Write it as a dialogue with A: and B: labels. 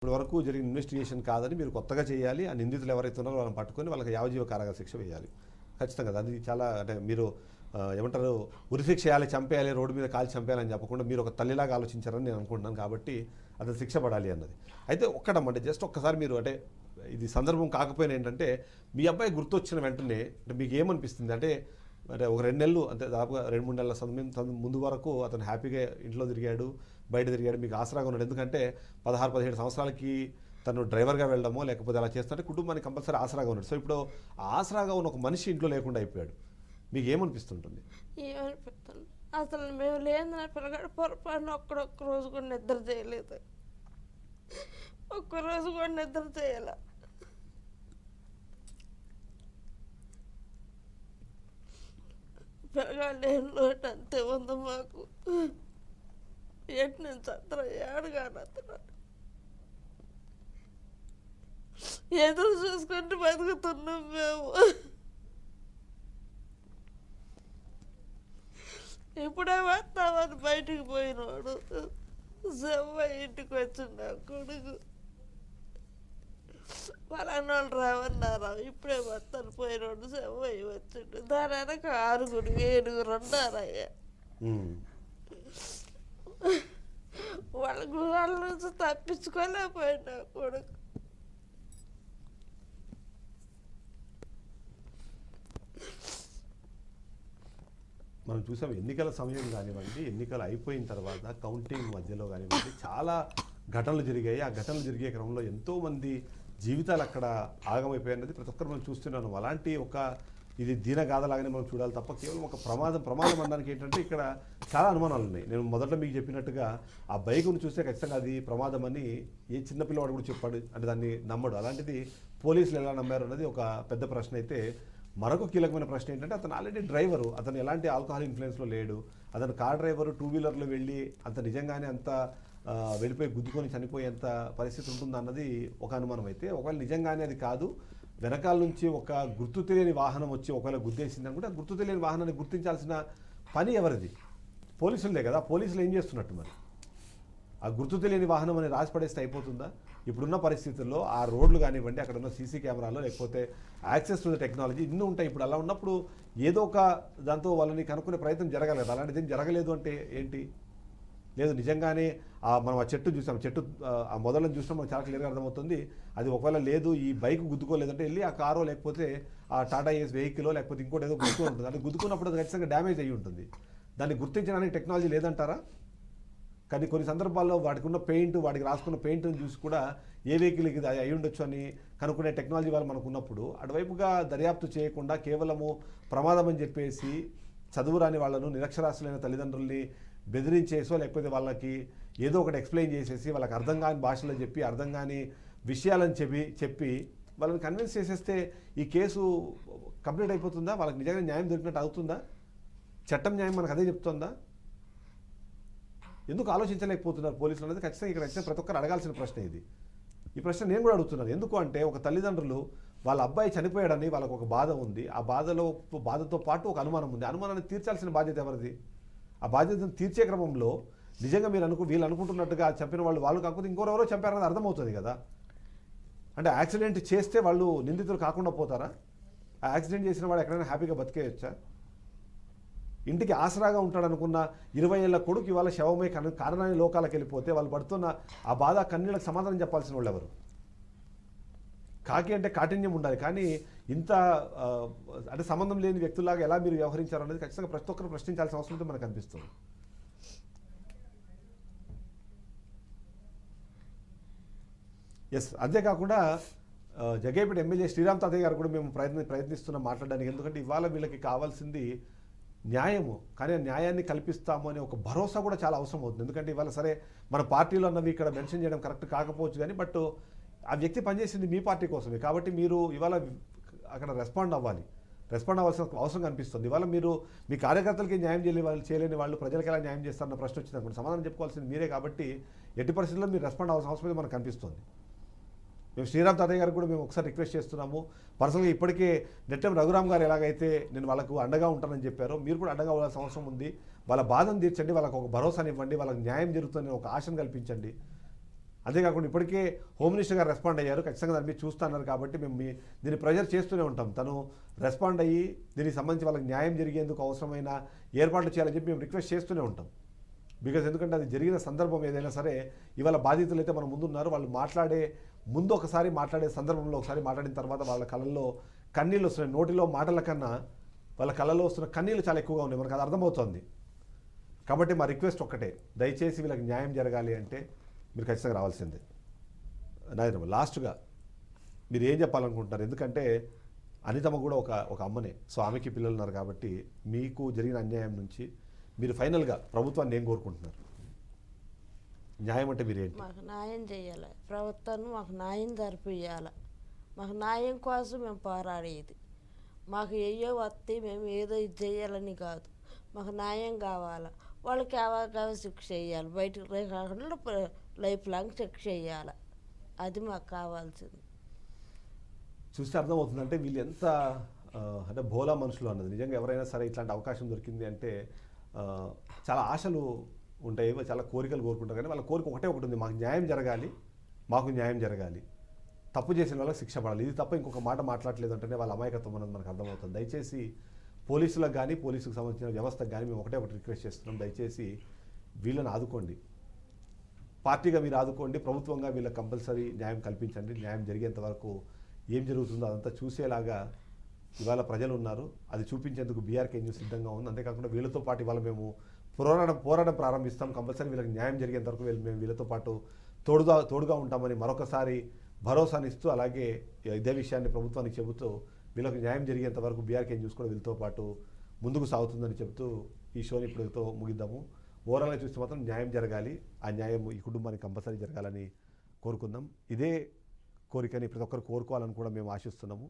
A: ఇప్పటి వరకు జరిగిన ఇన్వెస్టిగేషన్ కాదని మీరు కొత్తగా చేయాలి. ఆ నిందితులు ఎవరైతే ఉన్నారో వాళ్ళని పట్టుకొని వాళ్ళకి యావజ్జీవ కారాగార శిక్ష వేయాలి. ఖచ్చితంగా అది చాలా అంటే మీరు ఏమంటారు ఉరిశిక్ష వేయాలి, చంపేయాలి, రోడ్డు మీద కాల్చి చంపేయాలని చెప్పకుండా మీరు ఒక తల్లిలాగా ఆలోచించారని నేను అనుకుంటున్నాను. కాబట్టి అతను శిక్ష పడాలి అన్నది. అయితే ఒక్కటమ్మంటే జస్ట్ ఒక్కసారి మీరు అంటే ఇది సందర్భం కాకపోయినా ఏంటంటే మీ అబ్బాయి గుర్తొచ్చిన వెంటనే అంటే మీకు ఏమనిపిస్తుంది అంటే ఒక 2 నెలలు అంటే దాదాపుగా 2-3 నెలల సమయం ముందు వరకు అతను హ్యాపీగా ఇంట్లో తిరిగాడు, బయట తిరిగాడు, మీకు ఆసరాగా ఉన్నాడు. ఎందుకంటే 16-17 సంవత్సరాలకి తను డ్రైవర్గా వెళ్ళడమో లేకపోతే అలా చేస్తుంటే కుటుంబానికి కంపల్సరీ ఆసరాగా ఉన్నాడు. సో ఇప్పుడు ఆసరాగా ఉన్న ఒక మనిషి ఇంట్లో లేకుండా అయిపోయాడు. మీకు ఏమనిపిస్తుంటుంది?
B: ఏమనిపిస్తుంది అసలు మేము లేదని పిల్లగాడు పొరపాటున ఒక్క రోజు కూడా నిద్ర చేయలేదు. ఒక్కరోజు కూడా నిద్ర చేయాల. పిల్లగాడు లేని లోటు అంతే ఉంది మాకు. ఎటు నుంచి అతను ఏడుగాడు అతను ఎదురు చూసుకుంటూ బతుకుతున్నాం మేము. ఇప్పుడే వస్తామని బయటికి పోయినాడు. సెవ్వ ఇంటికి వచ్చిండు నా కొడుకు. పలానాళ్ళు రావన్నారా, ఇప్పుడే వస్తాను పోయినాడు. సెవ్వ వచ్చిండు. దాని వెనక 6-7 ఉన్నారయ్యా. వాళ్ళ నుంచి తప్పించుకోలేకపోయాడు నా కొడుకు.
A: మనం చూసాం ఎన్నికల సమయం కానివ్వండి, ఎన్నికలు అయిపోయిన తర్వాత కౌంటింగ్ మధ్యలో కానివ్వండి చాలా ఘటనలు జరిగాయి. ఆ ఘటనలు జరిగే క్రమంలో ఎంతోమంది జీవితాలు అక్కడ ఆగమైపోయినది ప్రతి ఒక్కరు మనం చూస్తున్నాను. అలాంటి ఒక ఇది దీనగాథలాగానే మనం చూడాలి తప్ప కేవలం ఒక ప్రమాదం అనడానికి ఏంటంటే ఇక్కడ చాలా అనుమానాలు ఉన్నాయి. నేను మొదట్లో మీకు చెప్పినట్టుగా ఆ బైకును చూస్తే ఖచ్చితంగా అది ప్రమాదం అని ఏ చిన్నపిల్లవాడు కూడా చెప్పాడు అంటే దాన్ని నమ్మడు. అలాంటిది పోలీసులు ఎలా నమ్మారు అన్నది ఒక పెద్ద ప్రశ్న. అయితే మరొక కీలకమైన ప్రశ్న ఏంటంటే అతను ఆల్రెడీ డ్రైవరు, అతను ఎలాంటి ఆల్కహాల్ ఇన్ఫ్లుయెన్స్లో లేడు. అతను కార్ డ్రైవరు, 2 వీలర్లో వెళ్ళి అంత నిజంగానే అంత వెళ్ళిపోయి గుద్దుకొని చనిపోయేంత పరిస్థితి ఉంటుందా అన్నది ఒక అనుమానం. అయితే ఒకవేళ నిజంగానే అది కాదు, వెనకాల నుంచి ఒక గుర్తు తెలియని వాహనం వచ్చి ఒకవేళ గుద్దేసింది అనుకుంటే గుర్తు తెలియని వాహనాన్ని గుర్తించాల్సిన పని ఎవరిది? పోలీసులదే కదా. పోలీసులు ఏం చేస్తున్నట్టు మరి? ఆ గుర్తు తెలియని వాహనం అని రాసి పడేస్తే అయిపోతుందా? ఇప్పుడున్న పరిస్థితుల్లో ఆ రోడ్లు కానివ్వండి, అక్కడ ఉన్న సీసీ కెమెరాలో లేకపోతే యాక్సెస్ టు ద టెక్నాలజీ ఇన్ని ఉంటాయి. ఇప్పుడు అలా ఉన్నప్పుడు ఏదో ఒక దాంతో వాళ్ళని కనుక్కునే ప్రయత్నం జరగలేదు. అలాంటిది ఏం జరగలేదు అంటే ఏంటి? లేదు నిజంగానే మనం ఆ చెట్టు చూసాం, చెట్టు ఆ మొదలను చూసినా మనకు చాలా క్లియర్గా అర్థమవుతుంది. అది ఒకవేళ లేదు ఈ బైక్ గుద్దుకోలేదంటే వెళ్ళి ఆ కారో లేకపోతే ఆ టాటా ఏస్ వెహికల్లో లేకపోతే ఇంకోటి ఏదో గుర్తు ఉంటుంది. అది గుద్దుకున్నప్పుడు అది ఖచ్చితంగా డ్యామేజ్ అయ్యి ఉంటుంది. దాన్ని గుర్తించడానికి టెక్నాలజీ లేదంటారా? కానీ కొన్ని సందర్భాల్లో వాటికి ఉన్న పెయింట్, వాటికి రాసుకున్న పెయింట్ని చూసి కూడా ఏ వెహికల్కి ఇది అయి ఉండొచ్చు అని కనుక్కునే టెక్నాలజీ వాళ్ళు మనకు ఉన్నప్పుడు అటువైపుగా దర్యాప్తు చేయకుండా కేవలము ప్రమాదం అని చెప్పేసి చదువురాని వాళ్ళను, నిరక్షరాస్యులైన తల్లిదండ్రుల్ని బెదిరించేసో లేకపోతే వాళ్ళకి ఏదో ఒకటి ఎక్స్ప్లెయిన్ చేసేసి వాళ్ళకి అర్థం కాని భాషలో చెప్పి అర్థం కాని విషయాలని చెప్పి వాళ్ళని కన్విన్స్ చేసేస్తే ఈ కేసు కంప్లీట్ అయిపోతుందా? వాళ్ళకి నిజంగా న్యాయం దొరికినట్టు అవుతుందా? చట్టం న్యాయం మనకు అదే చెప్తుందా? ఎందుకు ఆలోచించలేకపోతున్నారు పోలీసులు అనేది ఖచ్చితంగా ఇక్కడ వచ్చిన ప్రతి ఒక్కరు అడగాల్సిన ప్రశ్న ఇది. ఈ ప్రశ్న నేను కూడా అడుగుతున్నాను. ఎందుకు అంటే ఒక తల్లిదండ్రులు వాళ్ళ అబ్బాయి చనిపోయాడని వాళ్ళకు ఒక బాధ ఉంది. ఆ బాధతో పాటు ఒక అనుమానం ఉంది. అనుమానాన్ని తీర్చాల్సిన బాధ్యత ఎవరిది? ఆ బాధ్యతను తీర్చే క్రమంలో నిజంగా వీళ్ళు అనుకుంటున్నట్టుగా చంపిన వాళ్ళు కాకపోతే ఇంకోరెవరో చంపారన్నది అర్థమవుతుంది కదా. అంటే యాక్సిడెంట్ చేస్తే వాళ్ళు నిందితులు కాకుండా పోతారా? ఆ యాక్సిడెంట్ చేసిన వాడు ఎక్కడైనా హ్యాపీగా బతికేయచ్చా? ఇంటికి ఆసరాగా ఉంటాడనుకున్న 20 ఏళ్ల కొడుకు ఇవాళ శవమై కారణాన్ని లోకాలకు వెళ్ళిపోతే వాళ్ళు పడుతున్న ఆ బాధ కన్నీళ్ళకి సమాధానం చెప్పాల్సిన వాళ్ళు ఎవరు? కాకి అంటే కాఠిన్యం ఉండాలి, కానీ ఇంత అంటే సంబంధం లేని వ్యక్తుల్లాగా ఎలా మీరు వ్యవహరించారు అనేది ఖచ్చితంగా ప్రతి ఒక్కరు ప్రశ్నించాల్సిన అవసరం ఉంటే మనకు అనిపిస్తుంది. ఎస్, అంతేకాకుండా జగ్గయ్యపేట ఎమ్మెల్యే శ్రీరామ్ తాతయ్య గారు కూడా మేము ప్రయత్నిస్తున్నాం మాట్లాడడానికి. ఎందుకంటే ఇవాళ వీళ్ళకి కావాల్సింది న్యాయము, కానీ ఆ న్యాయాన్ని కల్పిస్తాము అనే ఒక భరోసా కూడా చాలా అవసరం అవుతుంది. ఎందుకంటే ఇవాళ సరే మన పార్టీలో అన్నవి ఇక్కడ మెన్షన్ చేయడం కరెక్ట్ కాకపోవచ్చు, కానీ బట్ ఆ వ్యక్తి పనిచేసింది మీ పార్టీ కోసమే. కాబట్టి మీరు ఇవాళ అక్కడ రెస్పాండ్ అవ్వాల్సిన అవసరం కనిపిస్తుంది. ఇవాళ మీరు మీ కార్యకర్తలకి న్యాయం చేయలేని వాళ్ళు ప్రజలకు ఎలా న్యాయం చేస్తారన్న ప్రశ్న వచ్చింది అనుకోండి, సమాధానం చెప్పుకోవాల్సింది మీరే. కాబట్టి ఎట్టి పరిస్థితుల్లో మీరు రెస్పాండ్ అవ్వాల్సిన అవసరం మనకు కనిపిస్తుంది. మేము శ్రీరామ్ తాతయ్య గారు కూడా మేము ఒకసారి రిక్వెస్ట్ చేస్తున్నాము. పర్సనల్గా ఇప్పటికే నెట్టెం రఘురామ్ గారు ఎలాగైతే నేను వాళ్ళకు అండగా ఉంటానని చెప్పారో మీరు కూడా అండగా అవ్వాల్సిన అవసరం ఉంది. వాళ్ళ బాధను తీర్చండి, వాళ్ళకు ఒక భరోసాని ఇవ్వండి, వాళ్ళకి న్యాయం జరుగుతుందని ఒక ఆశను కల్పించండి. అంతేకాకుండా ఇప్పటికే హోమ్ మినిస్టర్ గారు రెస్పాండ్ అయ్యారు, ఖచ్చితంగా దాని మీద చూస్తున్నారు కాబట్టి మేము దీన్ని ప్రెజర్ చేస్తూనే ఉంటాం. తను రెస్పాండ్ అయ్యి దీనికి సంబంధించి వాళ్ళకి న్యాయం జరిగేందుకు అవసరమైన ఏర్పాట్లు చేయాలని చెప్పి మేము రిక్వెస్ట్ చేస్తూనే ఉంటాం. బికాజ్ ఎందుకంటే అది జరిగిన సందర్భం ఏదైనా సరే ఇవాళ బాధితులు అయితే మన ముందున్నారు. వాళ్ళు ముందు ఒకసారి మాట్లాడే సందర్భంలో ఒకసారి మాట్లాడిన తర్వాత వాళ్ళ కళ్ళల్లో కన్నీళ్ళు వస్తున్నాయి. నోటిలో మాటల కన్నా వాళ్ళ కళ్ళలో వస్తున్న కన్నీళ్ళు చాలా ఎక్కువగా ఉన్నాయి, మనకు అది అర్థమవుతుంది. కాబట్టి మా రిక్వెస్ట్ ఒక్కటే, దయచేసి వీళ్ళకి న్యాయం జరగాలి అంటే మీరు ఖచ్చితంగా రావాల్సిందే. నాయనమ్మ లాస్ట్గా మీరు ఏం చెప్పాలనుకుంటున్నారు? ఎందుకంటే అనితమ్మ కూడా ఒక అమ్మనే, సో ఆమెకి పిల్లలు ఉన్నారు కాబట్టి మీకు జరిగిన అన్యాయం నుంచి మీరు ఫైనల్గా ప్రభుత్వాన్ని ఏం కోరుకుంటున్నారు? న్యాయం అంటే మీరేంటి?
B: మాకు న్యాయం చేయాలి, ప్రభుత్వాన్ని మాకు న్యాయం జరిపియాలి. మాకు న్యాయం కోసం మేము పోరాడేది. మాకు ఏయో వస్తే మేము ఏదో ఇది చేయాలని కాదు, మాకు న్యాయం కావాలి. వాళ్ళకి అవగాహన శిక్ష చేయాలి, బయటకు కాకుండా లైఫ్ లాంగ్ శిక్ష చేయాలి. అది మాకు కావాల్సింది.
A: చూస్తే అర్థమవుతుందంటే వీళ్ళు ఎంత అంటే భోలా మనుషులు అన్నది. నిజంగా ఎవరైనా సరే ఇట్లాంటి అవకాశం దొరికింది అంటే చాలా ఆశలు ఉంటాయి, చాలా కోరికలు కోరుకుంటారు. కానీ వాళ్ళ కోరిక ఒకటే ఒకటి ఉంది, మాకు న్యాయం జరగాలి, తప్పు చేసిన వాళ్ళకి శిక్ష పడాలి. ఇది తప్ప ఇంకొక మాట మాట్లాడలేదు అంటేనే వాళ్ళ అమాయకత్వం అన్నది మనకు అర్థమవుతుంది. దయచేసి పోలీసులకు కానీ పోలీసుకు సంబంధించిన వ్యవస్థకు కానీ మేము ఒకటే రిక్వెస్ట్ చేస్తున్నాం, దయచేసి వీళ్ళని ఆదుకోండి. పార్టీగా మీరు ఆదుకోండి, ప్రభుత్వంగా వీళ్ళకి కంపల్సరీ న్యాయం కల్పించండి. న్యాయం జరిగేంత వరకు ఏం జరుగుతుందో అదంతా చూసేలాగా ఇవాళ ప్రజలు ఉన్నారు, అది చూపించేందుకు బీఆర్కే న్యూస్ సిద్ధంగా ఉంది. అంతేకాకుండా వీళ్ళతో పాటు ఇవాళ మేము పోరాటం ప్రారంభిస్తాం. కంపల్సరీ వీళ్ళకి న్యాయం జరిగేంత వరకు మేము వీళ్ళతో పాటు తోడుగా ఉంటామని మరొకసారి భరోసానిస్తూ, అలాగే ఇదే విషయాన్ని ప్రభుత్వానికి చెబుతూ వీళ్ళకి న్యాయం జరిగేంత వరకు బీఆర్కే న్యూస్ కూడా వీళ్ళతో పాటు ముందుకు సాగుతుందని చెబుతూ ఈ షోని ఇప్పుడుతో ముగిద్దాము. ఓవరాల్గా చూస్తే మాత్రం న్యాయం జరగాలి, ఆ న్యాయం ఈ కుటుంబానికి కంపల్సరీ జరగాలని కోరుకుందాం. ఇదే కోరికని ప్రతి ఒక్కరు కోరుకోవాలని కూడా మేము ఆశిస్తున్నాము.